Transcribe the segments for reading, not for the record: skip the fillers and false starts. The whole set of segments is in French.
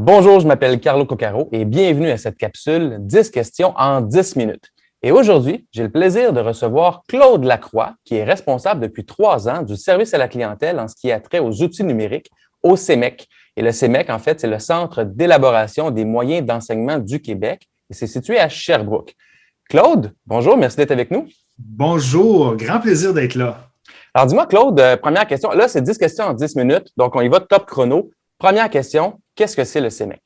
Bonjour, je m'appelle Carlo Coccaro et bienvenue à cette capsule 10 questions en 10 minutes. Et aujourd'hui, j'ai le plaisir de recevoir Claude Lacroix, qui est responsable depuis 3 ans du service à la clientèle en ce qui a trait aux outils numériques au CEMEC. Et le CEMEC, en fait, c'est le Centre d'élaboration des moyens d'enseignement du Québec et c'est situé à Sherbrooke. Claude, bonjour, merci d'être avec nous. Bonjour, grand plaisir d'être là. Alors, dis-moi, Claude, première question. Là, c'est 10 questions en 10 minutes, donc on y va top chrono. Première question, qu'est-ce que c'est le CEMEC?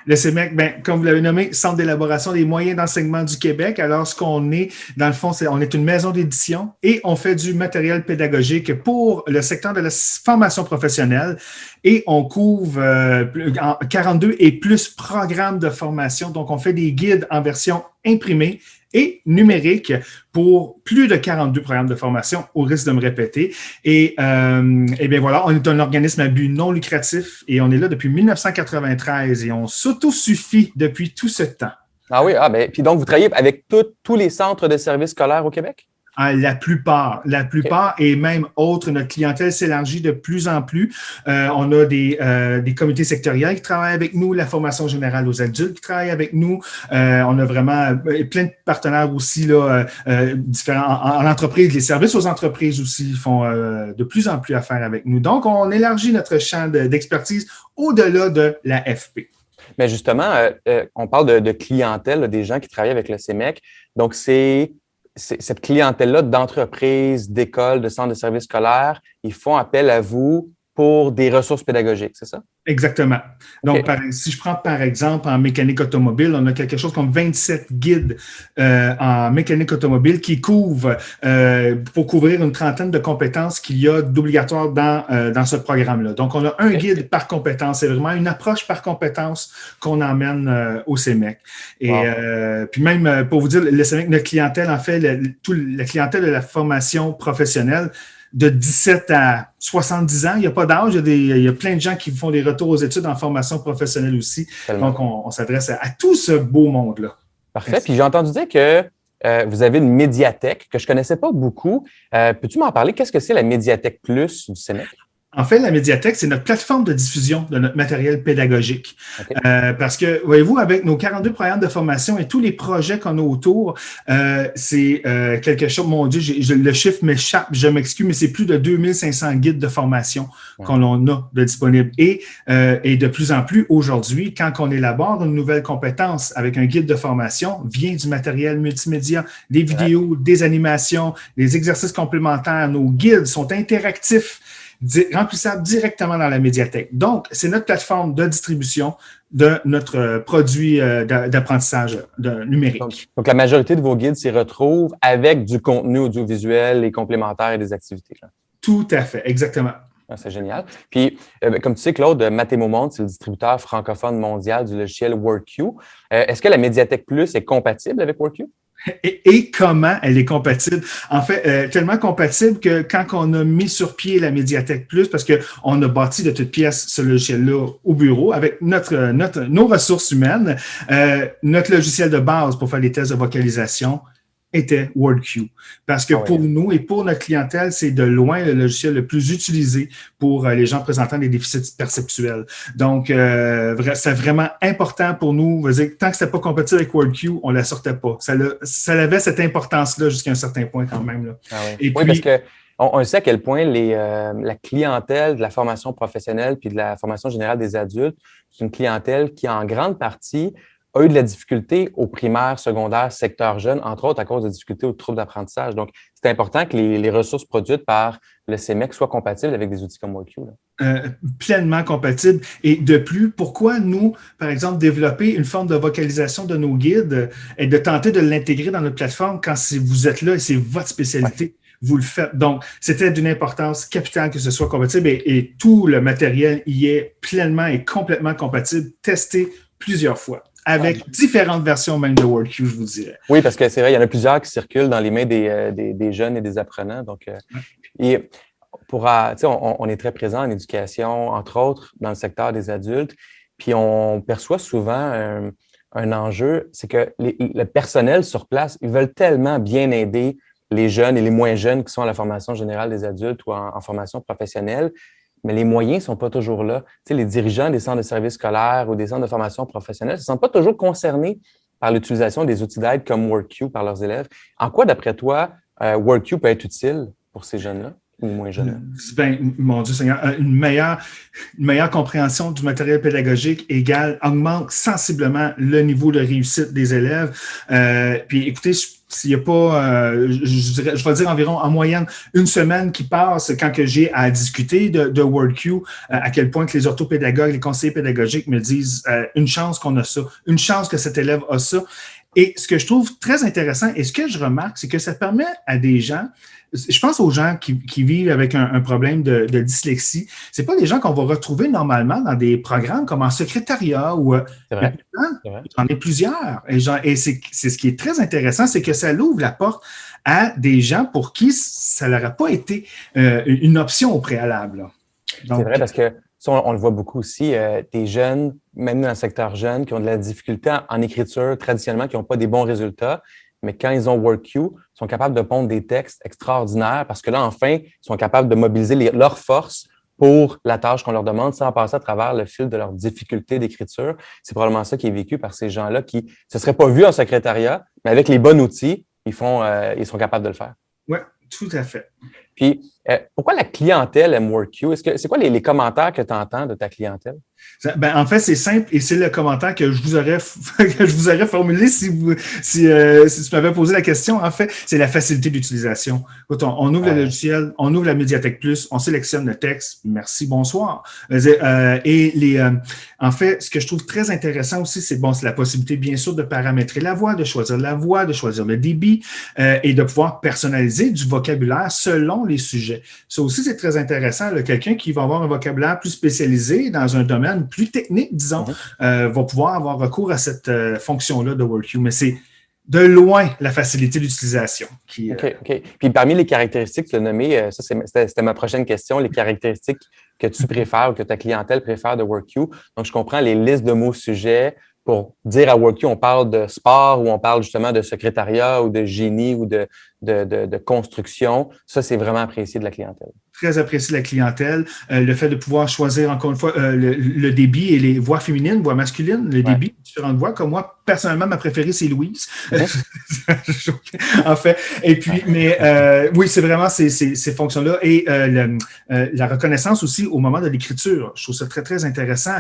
Le CEMEC, comme vous l'avez nommé, Centre d'élaboration des moyens d'enseignement du Québec. Alors, ce qu'on est, dans le fond, on est une maison d'édition et on fait du matériel pédagogique pour le secteur de la formation professionnelle et on couvre 42 et plus programmes de formation. Donc, on fait des guides en version imprimée et numérique pour plus de 42 programmes de formation, au risque de me répéter. Et bien voilà, on est un organisme à but non lucratif et on est là depuis 1993 et on s'autosuffit depuis tout ce temps. Ah oui, puis donc vous travaillez avec tous les centres de services scolaires au Québec? La plupart, okay. Et même autres, notre clientèle s'élargit de plus en plus. On a des comités sectoriels qui travaillent avec nous, la formation générale aux adultes qui travaillent avec nous. On a vraiment plein de partenaires aussi là, différents en entreprise. Les services aux entreprises aussi font de plus en plus affaire avec nous. Donc, on élargit notre champ d'expertise au-delà de la FP. Mais justement, on parle de clientèle, là, des gens qui travaillent avec le CEMEC. Donc, c'est cette clientèle-là d'entreprises, d'écoles, de centres de services scolaires, ils font appel à vous pour des ressources pédagogiques, c'est ça? Exactement. Donc, si je prends par exemple en mécanique automobile, on a quelque chose comme 27 guides en mécanique automobile qui couvrent, pour couvrir une trentaine de compétences qu'il y a d'obligatoires dans ce programme-là. Donc, on a un guide par compétence. C'est vraiment une approche par compétence qu'on emmène au CEMEC. Et puis même, pour vous dire, le CEMEC, notre clientèle, en fait, la clientèle de la formation professionnelle, de 17 à 70 ans. Il n'y a pas d'âge. Il y a plein de gens qui font des retours aux études en formation professionnelle aussi. Tellement. Donc, on s'adresse à tout ce beau monde-là. Parfait. Puis j'ai entendu dire que vous avez une médiathèque que je ne connaissais pas beaucoup. Peux-tu m'en parler? Qu'est-ce que c'est la Médiathèque Plus du CEMEC? En fait, la médiathèque, c'est notre plateforme de diffusion de notre matériel pédagogique. Okay. Parce que, voyez-vous, avec nos 42 programmes de formation et tous les projets qu'on a autour, c'est quelque chose, mon Dieu, le chiffre m'échappe, je m'excuse, mais c'est plus de 2500 guides de formation qu'on a de disponibles. Et de plus en plus, aujourd'hui, quand on élabore une nouvelle compétence avec un guide de formation, vient du matériel multimédia, des vidéos, des animations, des exercices complémentaires. Nos guides sont interactifs, remplissable directement dans la médiathèque. Donc, c'est notre plateforme de distribution de notre produit d'apprentissage numérique. Donc, la majorité de vos guides s'y retrouvent avec du contenu audiovisuel et complémentaire et des activités. Là. Tout à fait, exactement. Ah, c'est génial. Puis, comme tu sais, Claude, Mathémomonde, c'est le distributeur francophone mondial du logiciel WorkQ. Est-ce que la Médiathèque Plus est compatible avec WorkQ? Et comment elle est compatible. En fait, tellement compatible que quand on a mis sur pied la Médiathèque Plus, parce qu'on a bâti de toutes pièces ce logiciel-là au bureau avec nos ressources humaines, notre logiciel de base pour faire les tests de vocalisation était WorkQ. Parce que pour nous et pour notre clientèle, c'est de loin le logiciel le plus utilisé pour les gens présentant des déficits perceptuels. Donc, c'est vraiment important pour nous. Tant que c'était pas compatible avec WorkQ, on la sortait pas. Ça avait cette importance-là jusqu'à un certain point quand même. Là. Et puis, parce que on sait à quel point la clientèle de la formation professionnelle puis de la formation générale des adultes, c'est une clientèle qui, en grande partie, a eu de la difficulté au primaire, secondaire, secteur jeune, entre autres à cause de difficultés aux troubles d'apprentissage. Donc, c'est important que les ressources produites par le CEMEC soient compatibles avec des outils comme WorkQ. Pleinement compatibles. Et de plus, pourquoi nous, par exemple, développer une forme de vocalisation de nos guides et de tenter de l'intégrer dans notre plateforme quand vous êtes là et c'est votre spécialité? Vous le faites. Donc, c'était d'une importance capitale que ce soit compatible et tout le matériel y est pleinement et complètement compatible, testé plusieurs fois. Avec différentes versions même de WorkQ, je vous dirais. Oui, parce que c'est vrai, il y en a plusieurs qui circulent dans les mains des jeunes et des apprenants. Donc, et on est très présent en éducation, entre autres, dans le secteur des adultes. Puis, on perçoit souvent un enjeu, c'est que le personnel sur place, ils veulent tellement bien aider les jeunes et les moins jeunes qui sont à la formation générale des adultes ou en formation professionnelle. mais les moyens ne sont pas toujours là. Tu sais, les dirigeants des centres de services scolaires ou des centres de formation professionnelle ne sont pas toujours concernés par l'utilisation des outils d'aide comme WorkQ par leurs élèves. En quoi, d'après toi, WorkQ peut être utile pour ces jeunes-là ou moins jeunes-là? Ben, mon Dieu Seigneur, une meilleure compréhension du matériel pédagogique augmente sensiblement le niveau de réussite des élèves. Puis écoutez, s'il n'y a pas, je vais dire environ en moyenne une semaine qui passe quand que j'ai à discuter de WorkQ, à quel point que les orthopédagogues, les conseillers pédagogiques me disent une chance qu'on a ça, une chance que cet élève a ça. Et ce que je trouve très intéressant et ce que je remarque, c'est que ça permet à des gens, je pense aux gens qui vivent avec un problème de dyslexie, c'est pas des gens qu'on va retrouver normalement dans des programmes comme en secrétariat ou C'est vrai. j'en ai plusieurs. Et c'est ce qui est très intéressant, c'est que ça l'ouvre la porte à des gens pour qui ça n'aurait pas été une option au préalable. Donc, c'est vrai parce que ça, on le voit beaucoup aussi, des jeunes, même dans le secteur jeune, qui ont de la difficulté en écriture traditionnellement, qui n'ont pas des bons résultats, mais quand ils ont WorkQ, ils sont capables de pondre des textes extraordinaires parce que là, enfin, ils sont capables de mobiliser leurs forces pour la tâche qu'on leur demande sans passer à travers le fil de leurs difficultés d'écriture. C'est probablement ça qui est vécu par ces gens-là qui ne se seraient pas vus en secrétariat, mais avec les bons outils, ils sont capables de le faire. Oui, tout à fait. Puis, pourquoi la clientèle aime WorkQ? C'est quoi les commentaires que tu entends de ta clientèle? Ben, en fait, c'est simple et c'est le commentaire que je vous aurais formulé si tu m'avais posé la question. En fait, c'est la facilité d'utilisation. On ouvre le logiciel, on ouvre la Médiathèque Plus, on sélectionne le texte. Merci, bonsoir. En fait, ce que je trouve très intéressant aussi, c'est la possibilité, bien sûr, de paramétrer la voix, de choisir le débit et de pouvoir personnaliser du vocabulaire selon les sujets. Ça aussi, c'est très intéressant. Là, quelqu'un qui va avoir un vocabulaire plus spécialisé dans un domaine plus technique, disons, va pouvoir avoir recours à cette fonction-là de WorkQ. Mais c'est de loin la facilité d'utilisation. OK. Puis parmi les caractéristiques, tu l'as nommé, ça c'était ma prochaine question, les caractéristiques que tu préfères ou que ta clientèle préfère de WorkQ. Donc, je comprends les listes de mots sujets. Pour dire à WorkQ, on parle de sport ou on parle justement de secrétariat ou de génie ou de construction. Ça, c'est vraiment apprécié de la clientèle. Très apprécié de la clientèle. Le fait de pouvoir choisir, encore une fois, le débit et les voix féminines, voix masculines, le débit, différentes voix. Comme moi, personnellement, ma préférée, c'est Louise. En fait. Et puis, oui, c'est vraiment ces fonctions-là. Et la reconnaissance aussi au moment de l'écriture. Je trouve ça très, très intéressant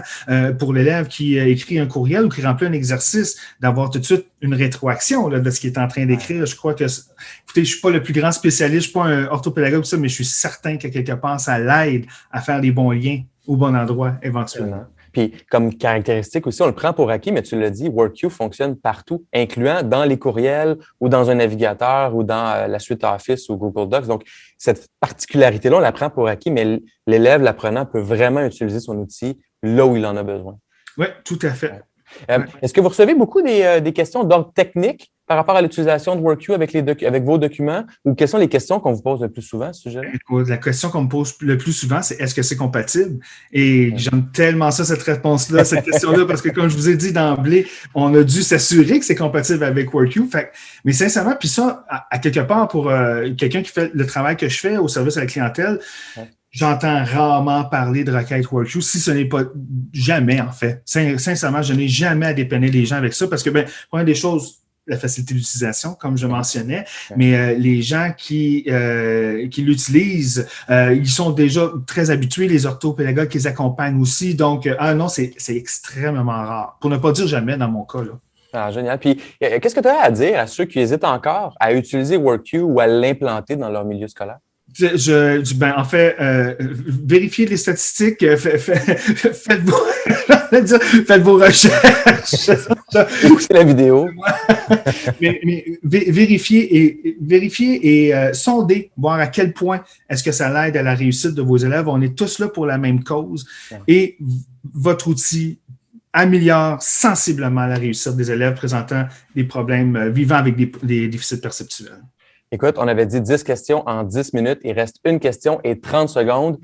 pour l'élève qui écrit un courriel ou qui remplit un exercice, d'avoir tout de suite une rétroaction là, de ce qu'il est en train d'écrire. Je crois que, écoutez, je ne suis pas le plus grand spécialiste, je ne suis pas un orthopédagogue, mais je suis certain que quelque part, ça l'aide à faire les bons liens au bon endroit éventuellement. Puis, comme caractéristique aussi, on le prend pour acquis, mais tu l'as dit, WorkQ fonctionne partout, incluant dans les courriels ou dans un navigateur ou dans la suite Office ou Google Docs. Donc, cette particularité-là, on la prend pour acquis, mais l'élève, l'apprenant, peut vraiment utiliser son outil là où il en a besoin. Oui, tout à fait. Est-ce que vous recevez beaucoup des questions d'ordre technique par rapport à l'utilisation de WorkQ avec vos documents ou quelles sont les questions qu'on vous pose le plus souvent à ce sujet-là? La question qu'on me pose le plus souvent, c'est est-ce que c'est compatible? Et j'aime tellement ça, cette réponse-là, cette question-là, parce que comme je vous ai dit d'emblée, on a dû s'assurer que c'est compatible avec WorkQ. Mais sincèrement, puis ça, à quelque part, pour quelqu'un qui fait le travail que je fais au service à la clientèle, j'entends rarement parler de requête WorkQ, si ce n'est pas jamais, en fait. Sincèrement, je n'ai jamais à dépanner les gens avec ça parce que, première des choses, la facilité d'utilisation, comme je mentionnais, mais les gens qui l'utilisent, ils sont déjà très habitués, les orthopédagogues qui les accompagnent aussi. Donc, non, c'est extrêmement rare. Pour ne pas dire jamais dans mon cas, là. Ah, génial. Puis, qu'est-ce que tu as à dire à ceux qui hésitent encore à utiliser WorkQ ou à l'implanter dans leur milieu scolaire? En fait, vérifiez les statistiques, faites vos recherches. C'est la vidéo. mais vérifiez et sondez, voir à quel point est-ce que ça l'aide à la réussite de vos élèves. On est tous là pour la même cause et votre outil améliore sensiblement la réussite des élèves présentant des problèmes vivant avec des déficits perceptuels. Écoute, on avait dit 10 questions en 10 minutes. Il reste une question et 30 secondes.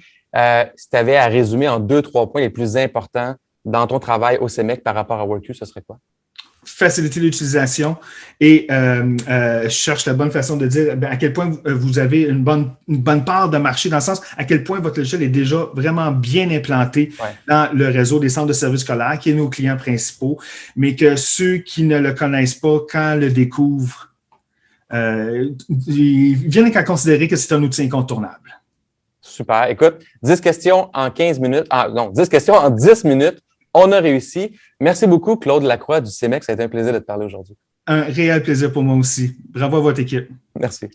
Si tu avais à résumer en 2-3 points les plus importants dans ton travail au CEMEC par rapport à WorkQ, ce serait quoi? faciliter l'utilisation et je cherche la bonne façon de dire à quel point vous avez une bonne part de marché, dans le sens à quel point votre logiciel est déjà vraiment bien implanté dans le réseau des centres de services scolaires, qui est nos clients principaux, mais que ceux qui ne le connaissent pas, quand le découvrent, ils viennent qu'à considérer que c'est un outil incontournable. Super. Écoute, 10 questions en 15 minutes. 10 questions en 10 minutes. On a réussi. Merci beaucoup, Claude Lacroix du CEMEC. Ça a été un plaisir de te parler aujourd'hui. Un réel plaisir pour moi aussi. Bravo à votre équipe. Merci.